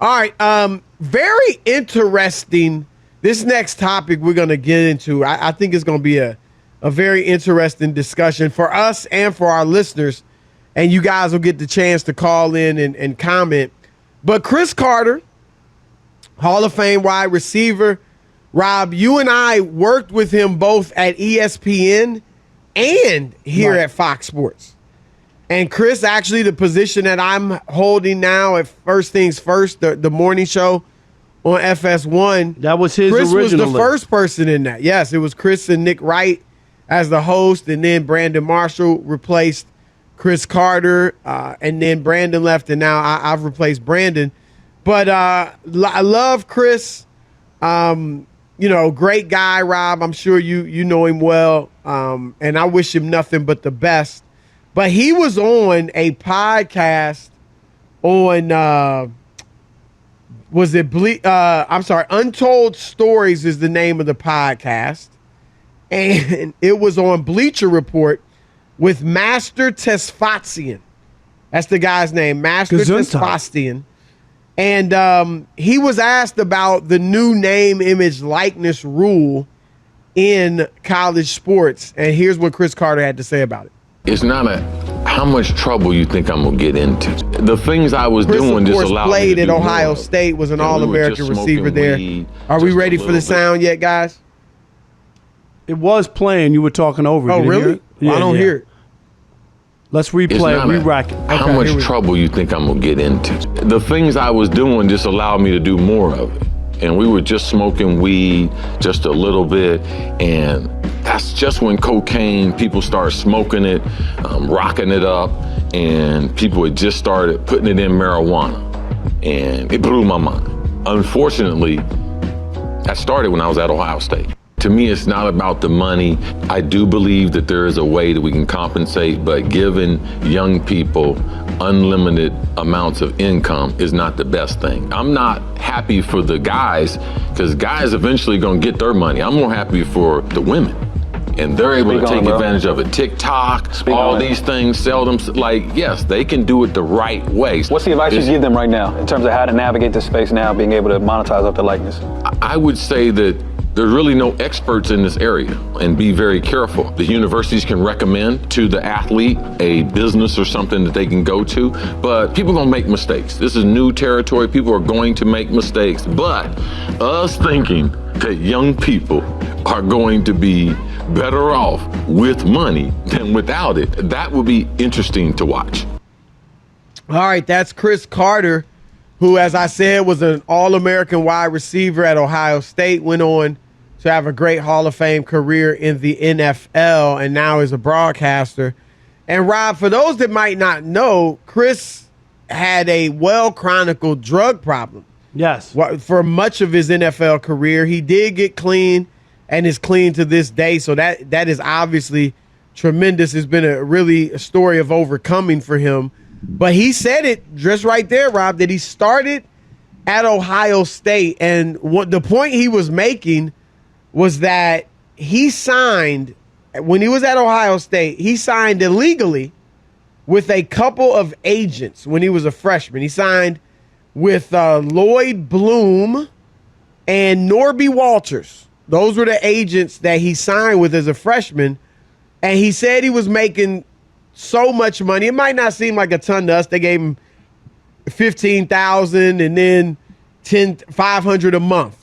All right. Very interesting. This next topic we're going to get into, I think it's going to be a very interesting discussion for us and for our listeners. And you guys will get the chance to call in and comment. But Cris Carter, Hall of Fame wide receiver. Rob, you and I worked with him both at ESPN and here at Fox Sports. And Cris, actually, the position that I'm holding now at First Things First, the morning show on FS1. That was his Cris originally. was the first person in that. Yes, it was Cris and Nick Wright as the host, and then Brandon Marshall replaced Cris Carter, and then Brandon left, and now I've replaced Brandon. But I love Cris. Great guy, Rob. I'm sure you know him well, and I wish him nothing but the best. But he was on a podcast on, Untold Stories is the name of the podcast. And it was on Bleacher Report with Master Tesfatsion. That's the guy's name, Master Tesfatsion. And he was asked about the new name, image, likeness rule in college sports. And here's what Cris Carter had to say about it. It's not how much trouble you think I'm going to get into. The things I was doing just allowed me played to at do Ohio more. State, was an And All-American we were just receiver smoking there. weed, Are we just a ready for the little sound yet, guys? It was playing. You were talking over it. Oh, You didn't really? hear it? Well, I don't hear it. Let's It's replay not it, re-rack it. how Okay, much here we go. trouble you think I'm going to get into. The things I was doing just allowed me to do more of it. And we were just smoking weed just a little bit. And that's just when cocaine, people started smoking it, rocking it up. And people had just started putting it in marijuana. And it blew my mind. Unfortunately, that started when I was at Ohio State. To me, it's not about the money. I do believe that there is a way that we can compensate, but giving young people unlimited amounts of income is not the best thing. I'm not happy for the guys, because guys eventually gonna get their money. I'm more happy for the women. And they're able to take advantage of it. TikTok, all these things, sell them. Yes, they can do it the right way. What's the advice you give them right now in terms of how to navigate this space now, being able to monetize off the likeness? I would say that there's really no experts in this area, and be very careful. The universities can recommend to the athlete a business or something that they can go to, but people are gonna make mistakes. This is new territory. People are going to make mistakes, but us thinking that young people are going to be better off with money than without it, that would be interesting to watch. All right, that's Cris Carter, who, as I said, was an All-American wide receiver at Ohio State, went on to have a great Hall of Fame career in the NFL, and now is a broadcaster. And Rob, for those that might not know, Cris had a well-chronicled drug problem. Yes. For much of his NFL career. He did get clean and is clean to this day, so that is obviously tremendous. It's been a story of overcoming for him. But he said it just right there, Rob, that he started at Ohio State. And what the point he was making was that he signed, when he was at Ohio State, he signed illegally with a couple of agents when he was a freshman. He signed with Lloyd Bloom and Norby Walters. Those were the agents that he signed with as a freshman. And he said he was making so much money. It might not seem like a ton to us. They gave him $15,000 and then $500 a month.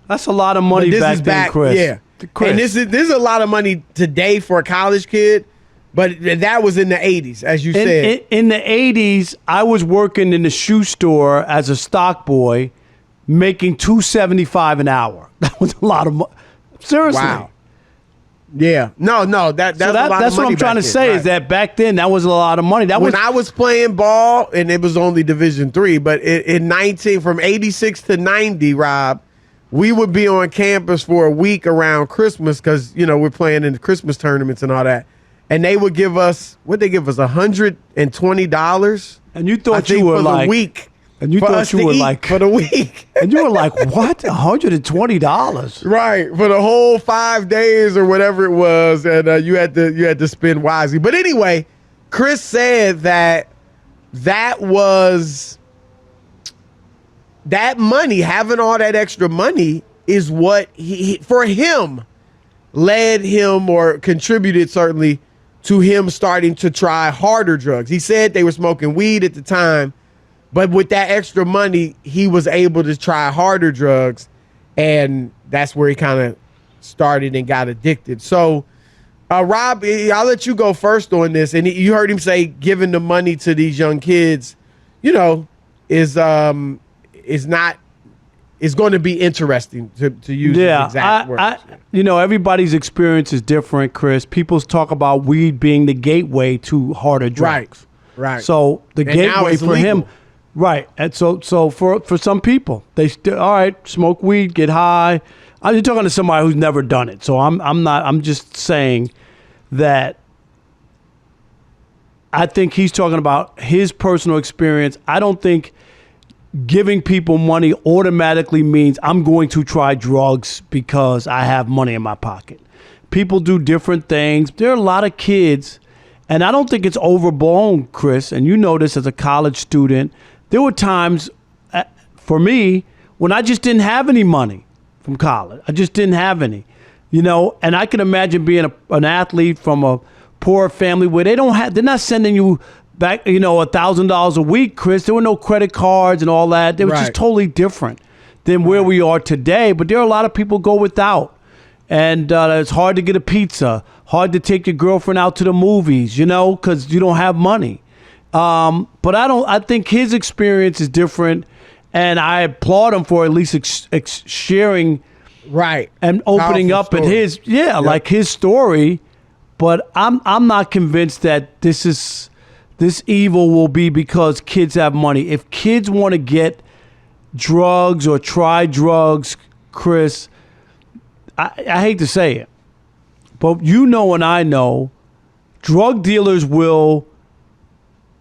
That's a lot of money back then, Chris. Yeah. Chris. And this is a lot of money today for a college kid, but that was in the 80s, as you said. In the 80s, I was working in the shoe store as a stock boy, making $275 an hour. That was a lot of money. Seriously. Wow. Yeah. No, that's a lot of money. That's what I'm trying to say, is that back then, that was a lot of money. When I was playing ball, and it was only Division III, but from 86 to 90, Rob, we would be on campus for a week around Christmas because, we're playing in the Christmas tournaments and all that. And they would give us, $120? And you thought you were for like, the week. And you thought you were like, for the week. And you were like, what? $120? Right. For the whole 5 days or whatever it was. And you had to spend wisely. But anyway, Cris said that was that money, having all that extra money, is what for him led him or contributed certainly to him starting to try harder drugs. He said they were smoking weed at the time, but with that extra money, he was able to try harder drugs, and that's where he kind of started and got addicted. So, Rob, I'll let you go first on this. And you heard him say giving the money to these young kids, you know, is going to be interesting to use his exact words. You know, everybody's experience is different, Chris. People talk about weed being the gateway to harder drugs. Right. So the gateway for him, right. And so for some people, they still, all right, smoke weed, get high. I'm talking to somebody who's never done it. So I'm just saying that I think he's talking about his personal experience. I don't think giving people money automatically means I'm going to try drugs because I have money in my pocket. People do different things. There are a lot of kids, and I don't think it's overblown, Chris, and you know this as a college student. There were times for me when I just didn't have any money from college. I just didn't have any, you know, and I can imagine being an athlete from a poor family where they're not sending you back, you know, $1,000 a week, Chris. There were no credit cards and all that. They were just totally different than where we are today. But there are a lot of people go without. And it's hard to get a pizza, hard to take your girlfriend out to the movies, you know, because you don't have money. But I think his experience is different. And I applaud him for at least sharing and opening Powerful up story. at his, like his story. But I'm not convinced that this evil will be because kids have money. If kids want to get drugs or try drugs, Chris, I hate to say it, but you know and I know, drug dealers will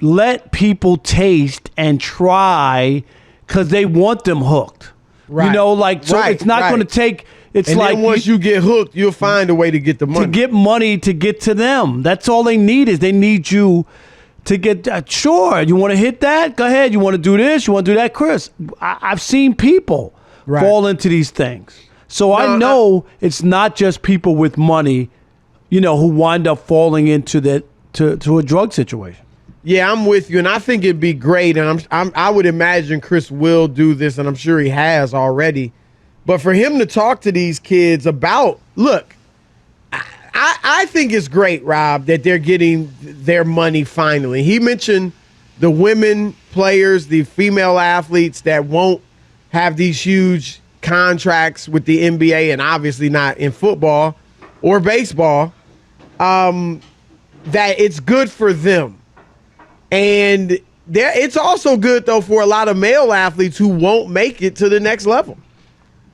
let people taste and try because they want them hooked. Right. You know, like, so it's not going to take, it's and like then once you get hooked, you'll find a way to get the money. To get money to get to them. That's all they need is they need you to get, sure, you want to hit that? Go ahead. You want to do this? You want to do that? Chris, I've seen people fall into these things. So I know it's not just people with money, you know, who wind up falling into to a drug situation. Yeah, I'm with you, and I think it'd be great, and I would imagine Chris will do this, and I'm sure he has already. But for him to talk to these kids about, look, I think it's great, Rob, that they're getting their money finally. He mentioned the women players, the female athletes that won't have these huge contracts with the NBA, and obviously not in football or baseball, that it's good for them. And it's also good, though, for a lot of male athletes who won't make it to the next level,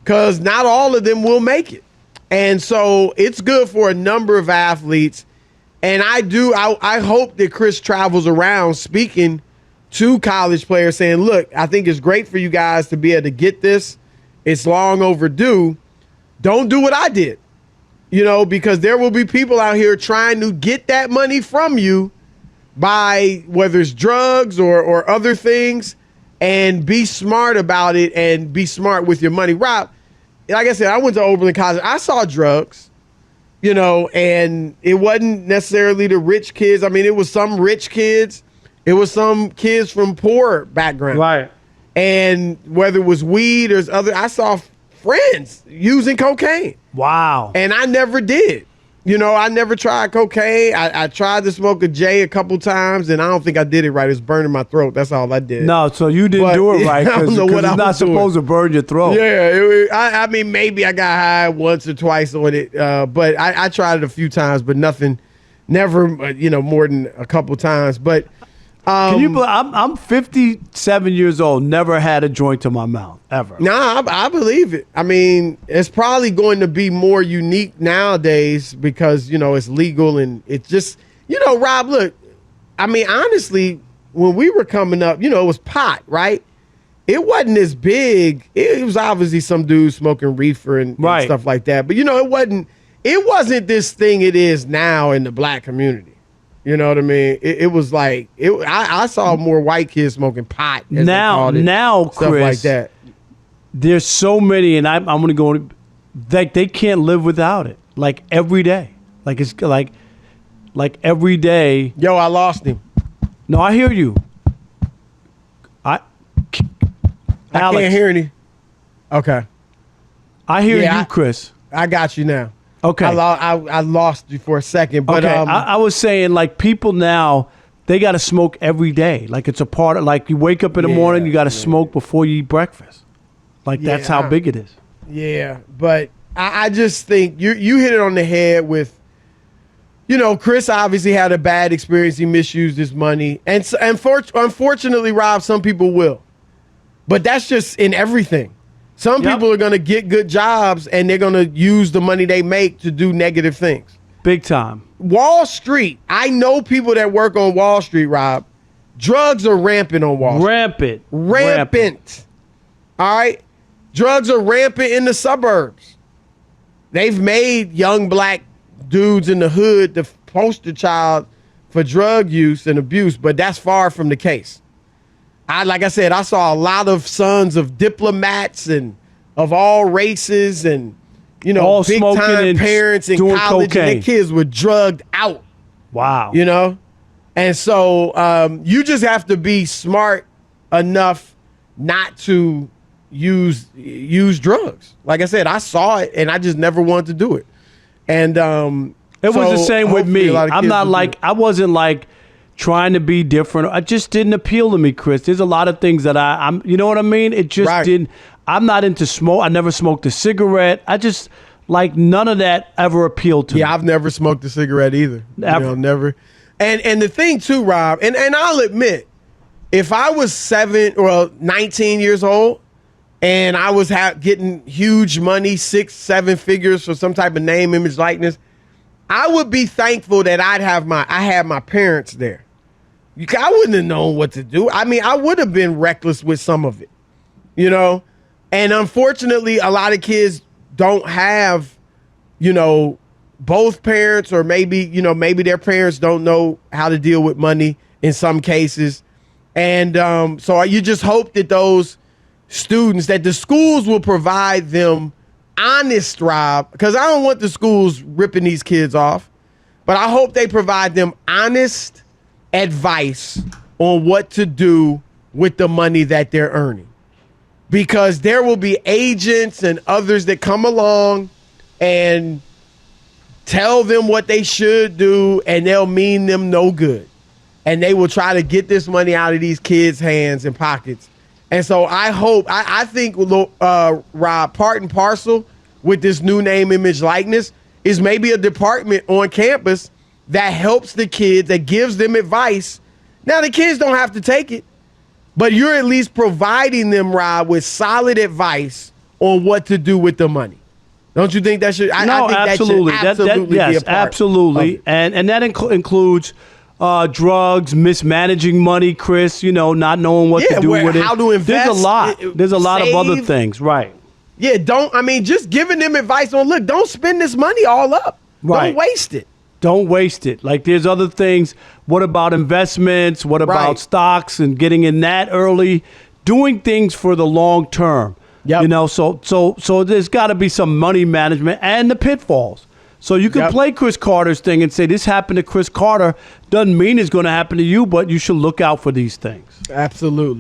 because not all of them will make it. And so it's good for a number of athletes. And I hope that Chris travels around speaking to college players saying, look, I think it's great for you guys to be able to get this. It's long overdue. Don't do what I did, you know, because there will be people out here trying to get that money from you by whether it's drugs or other things, and be smart about it and be smart with your money. Rob, like I said, I went to Oberlin College. I saw drugs, you know, and it wasn't necessarily the rich kids. I mean, it was some rich kids. It was some kids from poor background. Right. And whether it was weed or other, I saw friends using cocaine. Wow. And I never did. You know, I never tried cocaine. I tried to smoke a J a couple times, and I don't think I did it right. It was burning my throat. That's all I did. No, so you didn't do it right because it's not supposed to burn your throat. Yeah, I mean, maybe I got high once or twice on it, but I tried it a few times, but never, more than a couple times. But can you believe I'm 57 years old, never had a joint to my mouth, ever. Nah, I believe it. I mean, it's probably going to be more unique nowadays because, it's legal and it's just, Rob, look, I mean, honestly, when we were coming up, it was pot, right? It wasn't as big. It was obviously some dudes smoking reefer and stuff like that. But, it wasn't this thing it is now in the black community. You know what I mean? It was like I saw more white kids smoking pot. Now, stuff Chris, like that. there's so many, and I'm going to go, that they can't live without it. Like every day. Like it's like every day. Yo, I lost him. No, I hear you. I can't hear any. Okay. I hear you, Chris. I got you now. Okay. I lost you for a second, but okay. I was saying, like, people now, they got to smoke every day. Like, it's a part of, like, you wake up in the morning, you got to smoke before you eat breakfast. Like, that's how big it is. Yeah, but I just think you hit it on the head with, you know, Chris obviously had a bad experience. He misused his money. And unfortunately, Rob, some people will. But that's just in everything. Some people are going to get good jobs and they're going to use the money they make to do negative things. Big time. Wall Street. I know people that work on Wall Street, Rob. Drugs are rampant on Wall Street. Rampant. All right? Drugs are rampant in the suburbs. They've made young black dudes in the hood the poster child for drug use and abuse, but that's far from the case. Like I said, I saw a lot of sons of diplomats and of all races and, you know, all big time parents in college, and their kids were drugged out. Wow. You know? And so you just have to be smart enough not to use drugs. Like I said, I saw it and I just never wanted to do it. And it was the same with me. I'm not like, I wasn't like trying to be different. It just didn't appeal to me, Chris. There's a lot of things that I'm, you know what I mean? It just didn't. I'm not into smoke. I never smoked a cigarette. I just, like, none of that ever appealed to me. Yeah, I've never smoked a cigarette either. Ever. You know, never. And the thing too, Rob, and I'll admit, if I was 19 years old and I was getting huge money, 6-7 figures for some type of name, image, likeness, I would be thankful that I had my parents there. I wouldn't have known what to do. I mean, I would have been reckless with some of it, you know? And unfortunately, a lot of kids don't have, you know, both parents, or maybe their parents don't know how to deal with money in some cases. And so you just hope that those students, that the schools will provide them honest, Rob, because I don't want the schools ripping these kids off, but I hope they provide them honest advice on what to do with the money that they're earning. Because there will be agents and others that come along and tell them what they should do, and they'll mean them no good. And they will try to get this money out of these kids' hands and pockets. And so I think, Rob, part and parcel with this new name, image, likeness is maybe a department on campus that helps the kids, that gives them advice. Now, the kids don't have to take it, but you're at least providing them, Rob, with solid advice on what to do with the money. Don't you think that should? I think absolutely. That should absolutely be a part. Absolutely. And that includes drugs, mismanaging money, Chris, you know, not knowing what to do with it. How to invest. There's a lot of other things, right? Yeah, just giving them advice on, look, don't spend this money all up. Right. Don't waste it. Don't waste it. Like, there's other things. What about investments? What about stocks and getting in that early? Doing things for the long term. Yep. You know, so there's got to be some money management and the pitfalls. So you can play Cris Carter's thing and say, this happened to Cris Carter. Doesn't mean it's going to happen to you, but you should look out for these things. Absolutely.